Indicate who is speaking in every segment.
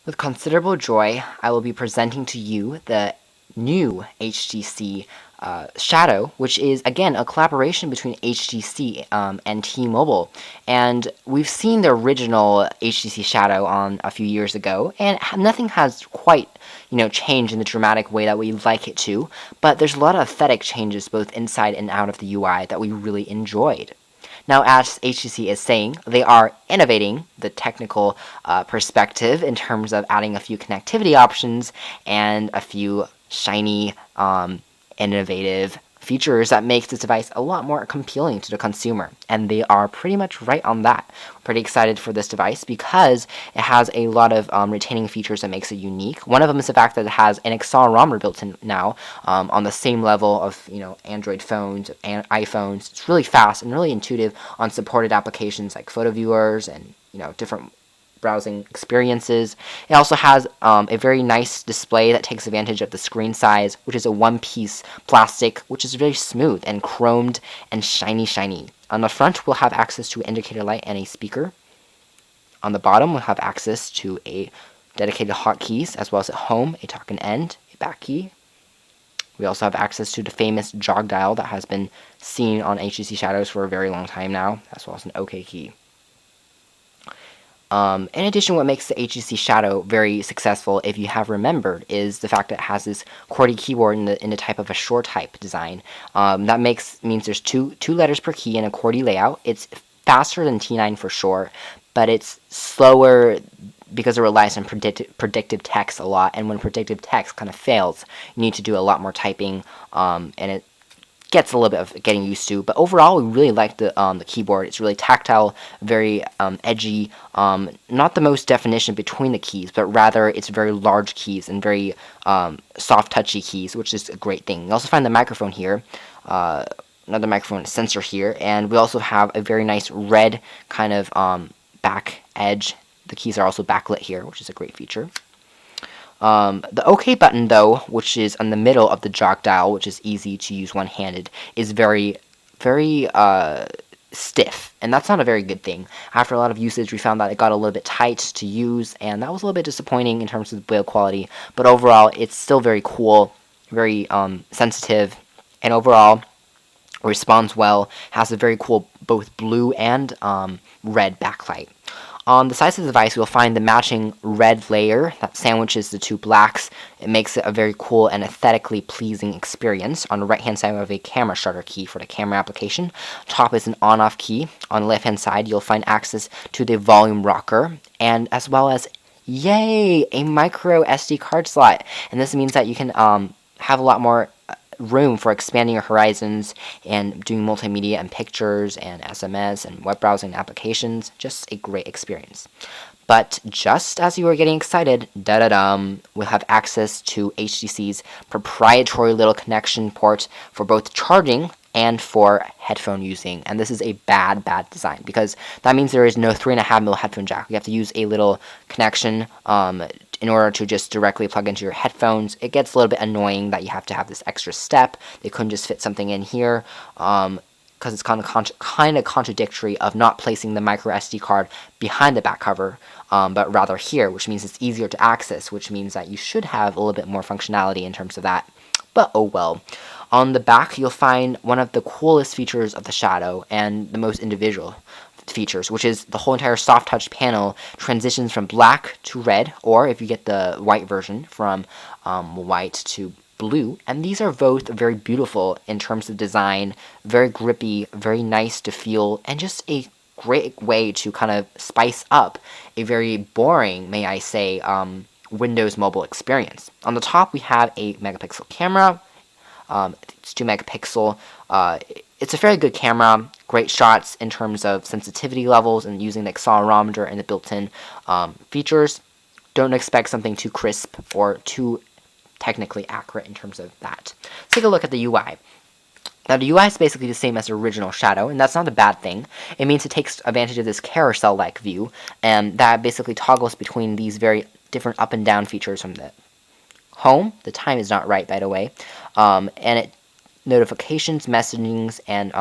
Speaker 1: With considerable joy, I will be presenting to you the new HTC Shadow, which is again a collaboration between HTC and T-Mobile. And we've seen the original HTC Shadow on a few years ago, and nothing has quite changed in the dramatic way that we'd like it to. But there's a lot of aesthetic changes both inside and out of the UI that we really enjoyed. Now, as HTC is saying, they are innovating the technical perspective in terms of adding a few connectivity options and a few shiny, innovative features that makes this device a lot more appealing to the consumer. And they are pretty much right on that. Pretty excited for this device because it has a lot of retaining features that makes it unique. One of them is the fact that it has an accelerometer built in now on the same level of Android phones and iPhones. It's really fast and really intuitive on supported applications like photo viewers and different browsing experiences. It also has a very nice display that takes advantage of the screen size, which is a one-piece plastic, which is very smooth and chromed and shiny. On the front, we'll have access to an indicator light and a speaker. On the bottom, we'll have access to a dedicated hotkeys, as well as at home, a talk and end, a back key. We also have access to the famous jog dial that has been seen on HTC Shadows for a very long time now, as well as an OK key. In addition, what makes the HTC Shadow very successful, if you have remembered, is the fact that it has this QWERTY keyboard in the type of a short type design. That means there's two letters per key in a QWERTY layout. It's faster than T9 for sure, but it's slower because it relies on predictive text a lot. And when predictive text kind of fails, you need to do a lot more typing, and it gets a little bit of getting used to, but overall we really like the keyboard. It's really tactile, very edgy, not the most definition between the keys, but rather it's very large keys and very soft touchy keys, which is a great thing. You also find the microphone here, another microphone sensor here, and we also have a very nice red kind of back edge. The keys are also backlit here, which is a great feature. The OK button, though, which is in the middle of the jog dial, which is easy to use one-handed, is very stiff, and that's not a very good thing. After a lot of usage, we found that it got a little bit tight to use, and that was a little bit disappointing in terms of the build quality, but overall, it's still very cool, very sensitive, and overall, responds well, has a very cool both blue and red backlight. On the sides of the device, you'll find the matching red layer that sandwiches the two blacks. It makes it a very cool and aesthetically pleasing experience. On the right-hand side, we have a camera shutter key for the camera application. Top is an on-off key. On the left-hand side, you'll find access to the volume rocker, and as well as, yay, a micro SD card slot. And this means that you can have a lot more room for expanding your horizons and doing multimedia and pictures and SMS and web browsing applications. Just a great experience. But just as you were getting excited, we'll have access to HTC's proprietary little connection port for both charging and for headphone using. And this is a bad design, because that means there is no 3.5mm headphone jack. You have to use a little connection in order to just directly plug into your headphones. It gets a little bit annoying that you have to have this extra step. They couldn't just fit something in here, because it's kind of contradictory of not placing the micro SD card behind the back cover, but rather here, which means it's easier to access, which means that you should have a little bit more functionality in terms of that. But oh well. On the back, you'll find one of the coolest features of the Shadow and the most individual features, which is the whole entire soft touch panel transitions from black to red, or if you get the white version, from white to blue. And these are both very beautiful in terms of design, very grippy, very nice to feel, and just a great way to kind of spice up a very boring, may I say, Windows Mobile experience. On the top, we have a megapixel camera. It's 2 megapixel. It's a very good camera, great shots in terms of sensitivity levels and using the accelerometer and the built-in features. Don't expect something too crisp or too technically accurate in terms of that. Let's take a look at the UI. Now, the UI is basically the same as the original Shadow, and that's not a bad thing. It means it takes advantage of this carousel-like view, and that basically toggles between these very different up and down features from the home. The time is not right, by the way. And it notifications, messagings, and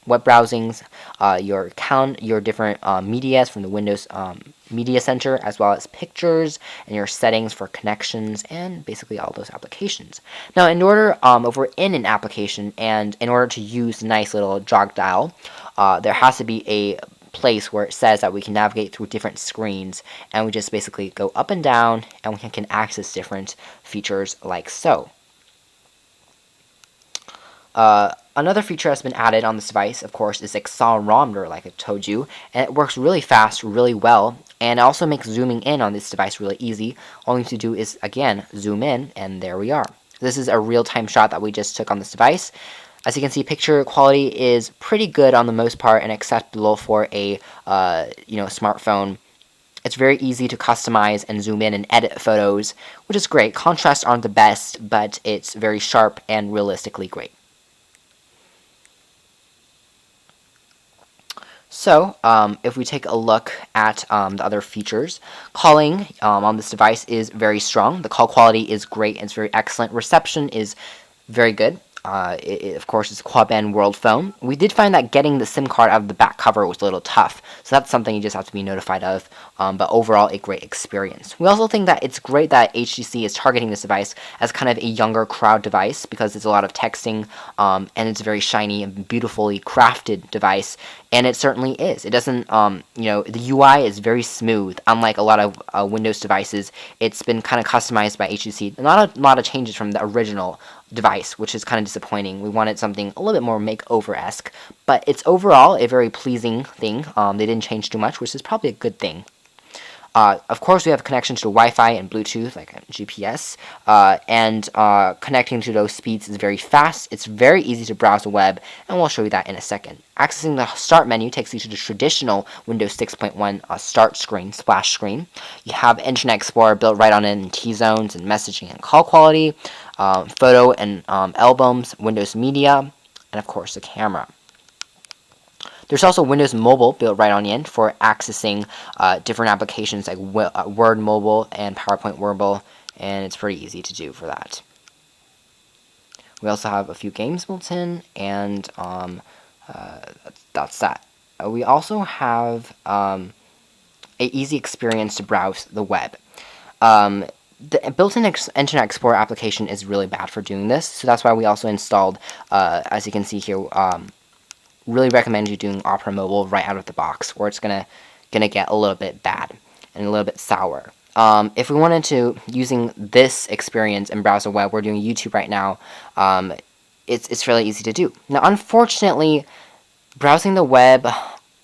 Speaker 1: web browsings, your account, your different medias from the Windows media center, as well as pictures and your settings for connections and basically all those applications. Now, in order, if we're in an application and in order to use the nice little jog dial, there has to be a place where it says that we can navigate through different screens, and we just basically go up and down and we can access different features like so. Another feature that's been added on this device, of course, is Accelerometer, like I told you, and it works really fast, really well, and it also makes zooming in on this device really easy. All we need to do is, again, zoom in, and there we are. This is a real-time shot that we just took on this device. As you can see, picture quality is pretty good on the most part and acceptable for a smartphone. It's very easy to customize and zoom in and edit photos, which is great. Contrasts aren't the best, but it's very sharp and realistically great. So, if we take a look at the other features, calling on this device is very strong. The call quality is great and it's very excellent. Reception is very good. Of course, it's a quad-band world phone. We did find that getting the SIM card out of the back cover was a little tough, so that's something you just have to be notified of, but overall, a great experience. We also think that it's great that HTC is targeting this device as kind of a younger crowd device, because it's a lot of texting, and it's a very shiny and beautifully crafted device, and it certainly is. It doesn't, the UI is very smooth, unlike a lot of Windows devices. It's been kind of customized by HTC. Not a lot of changes from the original device, which is kind of disappointing. We wanted something a little bit more makeover-esque, but it's overall a very pleasing thing. They didn't change too much, which is probably a good thing. Of course, we have connections to Wi-Fi and Bluetooth, like GPS, and connecting to those speeds is very fast. It's very easy to browse the web, and we'll show you that in a second. Accessing the Start menu takes you to the traditional Windows 6.1 Start screen, splash screen. You have Internet Explorer built right on in T-zones and messaging and call quality, photo and albums, Windows Media, and of course the camera. There's also Windows Mobile built right on in for accessing different applications like Word Mobile and PowerPoint Mobile, and it's pretty easy to do for that. We also have a few games built in, and that's that. We also have an easy experience to browse the web. The built-in Internet Explorer application is really bad for doing this, so that's why we also installed, as you can see here, really recommend you doing Opera Mobile right out of the box, or it's gonna get a little bit bad and a little bit sour. If we wanted to using this experience and browse the web, we're doing YouTube right now. It's fairly easy to do. Now, unfortunately, browsing the web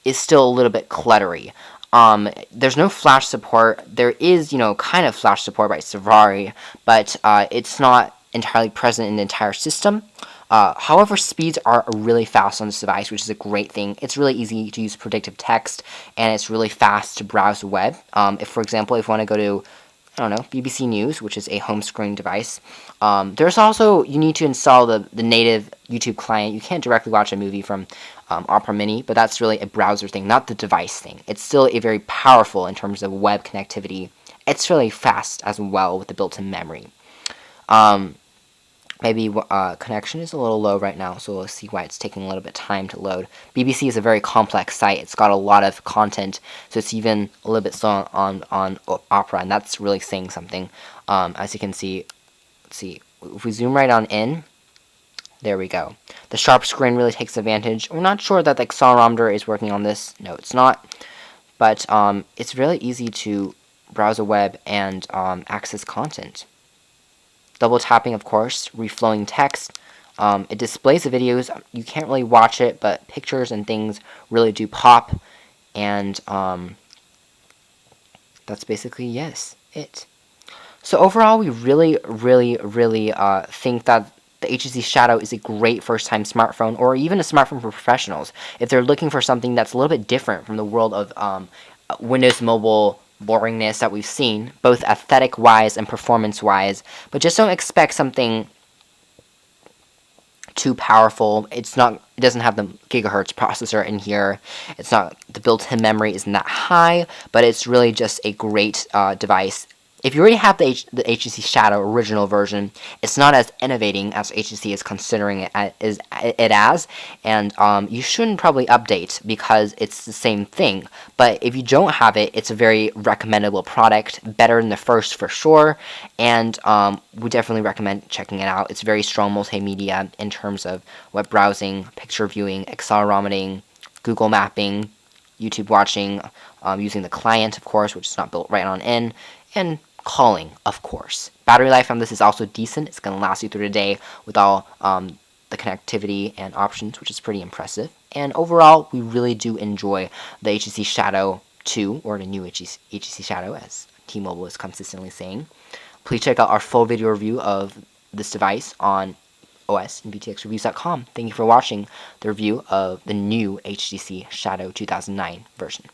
Speaker 1: is still a little bit cluttery. There's no Flash support. There is, kind of Flash support by Safari, but it's not entirely present in the entire system. However, speeds are really fast on this device, which is a great thing. It's really easy to use predictive text, and it's really fast to browse the web. If, for example, if you want to go to, BBC News, which is a home screen device, there's also, you need to install the native YouTube client. You can't directly watch a movie from Opera Mini, but that's really a browser thing, not the device thing. It's still a very powerful in terms of web connectivity. It's really fast as well with the built-in memory. Maybe connection is a little low right now, so we'll see why it's taking a little bit of time to load. BBC is a very complex site. It's got a lot of content, so it's even a little bit slow on Opera, and that's really saying something. As you can see, let's see, if we zoom right on in, there we go. The sharp screen really takes advantage. We're not sure that the accelerometer is working on this. No, it's not. But it's really easy to browse a web and access content. Double tapping, of course, reflowing text. It displays the videos. You can't really watch it, but pictures and things really do pop. And that's basically, it. So overall, we really think that the HTC Shadow is a great first-time smartphone, or even a smartphone for professionals, if they're looking for something that's a little bit different from the world of Windows Mobile boringness that we've seen, both aesthetic-wise and performance-wise. But just don't expect something too powerful. It doesn't have the gigahertz processor in here. The built-in memory isn't that high, but it's really just a great device. if you already have the HTC Shadow original version, it's not as innovating as HTC is considering it as, and you shouldn't probably update because it's the same thing. But if you don't have it, it's a very recommendable product, better than the first for sure, and we definitely recommend checking it out. It's very strong multimedia in terms of web browsing, picture viewing, accelerometer, Google mapping, YouTube watching, using the client, of course, which is not built right on in, and calling, of course. Battery life on this is also decent. It's going to last you through the day with all the connectivity and options, which is pretty impressive. And overall, we really do enjoy the HTC Shadow 2, or the new HTC Shadow, as T-Mobile is consistently saying. Please check out our full video review of this device on OS and btxreviews.com. Thank you for watching the review of the new HTC Shadow 2009 version.